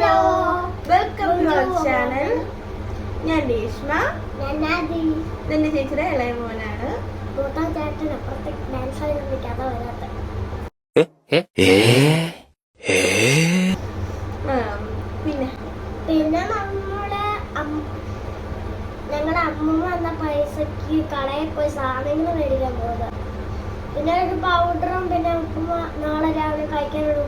Hello, welcome to our channel. ഞാൻ രേഷ്മ. നിന്റെ ചേച്ചിയുടെ ഇളയ മോനാണ്. പിന്നെ ഞങ്ങളുടെ അമ്മൂമ്മ വന്ന പൈസക്ക് കടയിൽ പോയി സാധനങ്ങൾ മേടിക്കാൻ പോകുന്നത്. പിന്നെ ഒരു പൗഡറും പിന്നെ ഉപ്പുമ നാളെ രാവിലെ കഴിക്കാനൊരു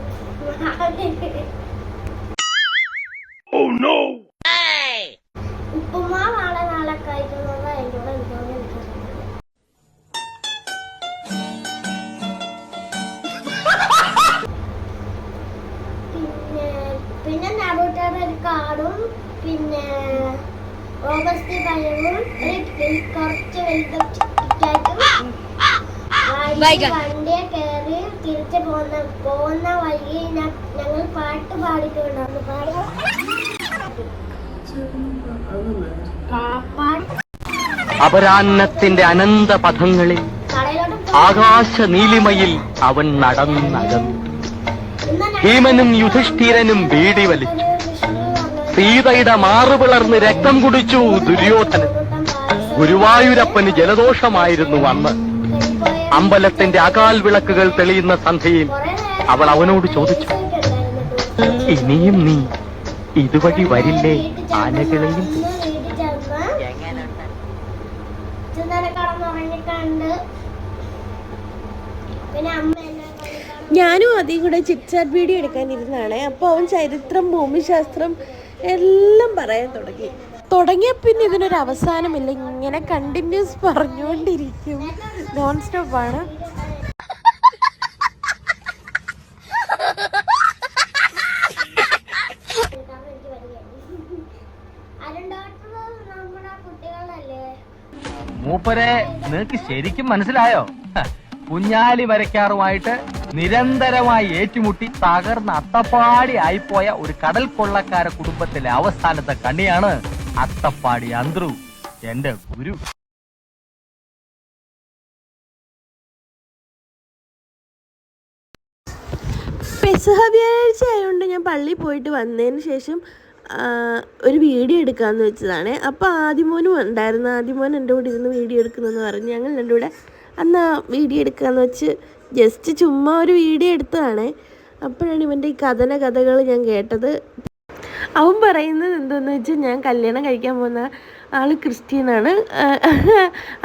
ഉപ്പുമാവാണ് നാളെ കഴിക്കുന്നത്. എന്നോട് പിന്നെ നടുട്ടയുടെ ഒരു കാർഡും പിന്നെ ഓഗസ്റ്റ് പഴവും കുറച്ച് വണ്ടിയെ കയറി തിരിച്ചു പോകുന്ന വഴി ഞങ്ങൾ പാട്ട് പാടിയിട്ടുണ്ടായിരുന്നു. അപരാഹ്നത്തിന്റെ അനന്ത പഥങ്ങളിൽ ആകാശ നീലിമയിൽ അവൻ നടന്നകന്നു. ഭീമനും യുധിഷ്ഠിരനും ബീഡി വലിച്ചു. സീതയുടെ മാറുപിളർന്ന് രക്തം കുടിച്ചു ദുര്യോധനൻ. ഗുരുവായൂരപ്പന് ജലദോഷമായിരുന്നു അന്ന്. അമ്പലത്തിന്റെ അകാൽ വിളക്കുകൾ തെളിയുന്ന സന്ധ്യയിൽ അവൾ അവനോട് ചോദിച്ചു, ഇനിയും നീ ഇതുവഴി വരില്ലേ ആനകളെയും? ഞാനും അധികം കൂടെ ചിറ്റ്ചാറ്റ് വീഡിയോ എടുക്കാനിരുന്നാണ്. അപ്പോൾ അവൻ ചരിത്രം, ഭൂമിശാസ്ത്രം എല്ലാം പറയാൻ തുടങ്ങിയ പിന്നെ ഇതിനൊരു അവസാനമില്ല. ഇങ്ങനെ കണ്ടിന്യൂസ് പറഞ്ഞുകൊണ്ടിരിക്കും. നോൺ സ്റ്റോപ്പാണ്. മൂപ്പരെ നിനക്ക് ശരിക്കും മനസ്സിലായോ? കുഞ്ഞാലി വരയ്ക്കാറുമായിട്ട് നിരന്തരമായി ഏറ്റുമുട്ടി തകർന്ന അത്തപ്പാടി ആയിപ്പോയ ഒരു കടൽ കൊള്ളക്കാര കുടുംബത്തിലെ അവസാനത്തെ കണ്ണിയാണ് അത്തപ്പാടി അന്ത്രു, എന്റെ ഗുരു. പെസഹ വ്യാഴാഴ്ച ആയതുകൊണ്ട് ഞാൻ പള്ളിയിൽ പോയിട്ട് വന്നതിന് ശേഷം ഒരു വീഡിയോ എടുക്കാമെന്ന് വെച്ചതാണ്. അപ്പോൾ ആദിമോനും ഉണ്ടായിരുന്നു. ആദിമോൻ എൻ്റെ കൂടെ ഇരുന്ന് വീഡിയോ എടുക്കുന്നെന്ന് പറഞ്ഞ് ഞങ്ങൾ എൻ്റെ കൂടെ അന്ന് വീഡിയോ എടുക്കാമെന്ന് വെച്ച് ജസ്റ്റ് ചുമ്മാ ഒരു വീഡിയോ എടുത്തതാണ്. അപ്പോഴാണ് ഇവൻ്റെ ഈ കഥകൾ ഞാൻ കേട്ടത്. അവൻ പറയുന്നത് എന്താണെന്ന് വെച്ചാൽ ഞാൻ കല്യാണം കഴിക്കാൻ പോകുന്ന ആൾ ക്രിസ്ത്യനാണ്.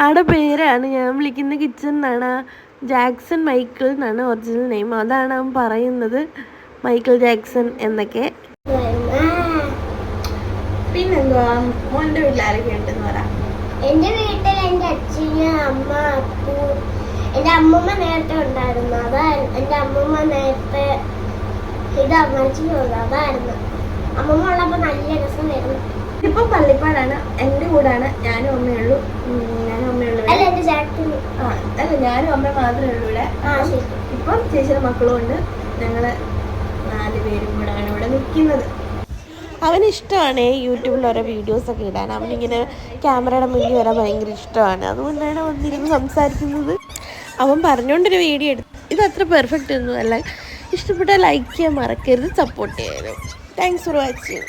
ആളുടെ പേരാണ് ഞാൻ വിളിക്കുന്ന കിച്ചൺ എന്നാണ്. ജാക്സൺ മൈക്കിൾ എന്നാണ് ഒറിജിനൽ നെയിം. അതാണ് അവൻ പറയുന്നത്, മൈക്കിൾ ജാക്സൺ എന്നൊക്കെ. പിന്നെന്തുവാ മോൻ്റെ വീട്ടിൽ ആരൊക്കെ ഉണ്ടെന്ന് പറയാം? എന്റെ വീട്ടിൽ എന്റെ അച്ഛന്, അമ്മ, അപ്പു, എന്റെ അമ്മൂമ്മ നേരത്തെ ഉണ്ടായിരുന്നു. എന്റെ അമ്മൂമ്മ നേരത്തെ ഇത് മരിച്ചു പോകുന്നത്. അതായിരുന്നു അമ്മൂമ്മ ഉള്ളപ്പോ നല്ല രസമായിരുന്നു. ഇപ്പൊ പള്ളിപ്പാടാണ്. എന്റെ കൂടാണ് ഞാനും അമ്മയുള്ളൂ. അല്ല എന്റെ ചേട്ടന്. അല്ല ഞാനും അമ്മ മാത്രമേ ഉള്ളൂ ഇവിടെ. ഇപ്പം ചേച്ചിയുടെ മക്കളും ഉണ്ട്. ഞങ്ങള് 4 പേരും കൂടാണ് ഇവിടെ നിൽക്കുന്നത്. അവനിഷ്ടമാണ് യൂട്യൂബിൽ ഓരോ വീഡിയോസൊക്കെ ഇടാൻ. അവനിങ്ങനെ ക്യാമറയുടെ മുന്നിൽ വരാൻ ഭയങ്കര ഇഷ്ടമാണ്. അതുകൊണ്ടാണ് വന്നിരുന്ന് സംസാരിക്കുന്നത്. അവൻ പറഞ്ഞുകൊണ്ടൊരു വീഡിയോ എടുത്തു. ഇതത്ര പെർഫെക്റ്റ് ഒന്നും അല്ല. ഇഷ്ടപ്പെട്ടാൽ ലൈക്ക് ചെയ്യാൻ മറക്കരുത്, സപ്പോർട്ട് ചെയ്യാനും. Thanks for watching.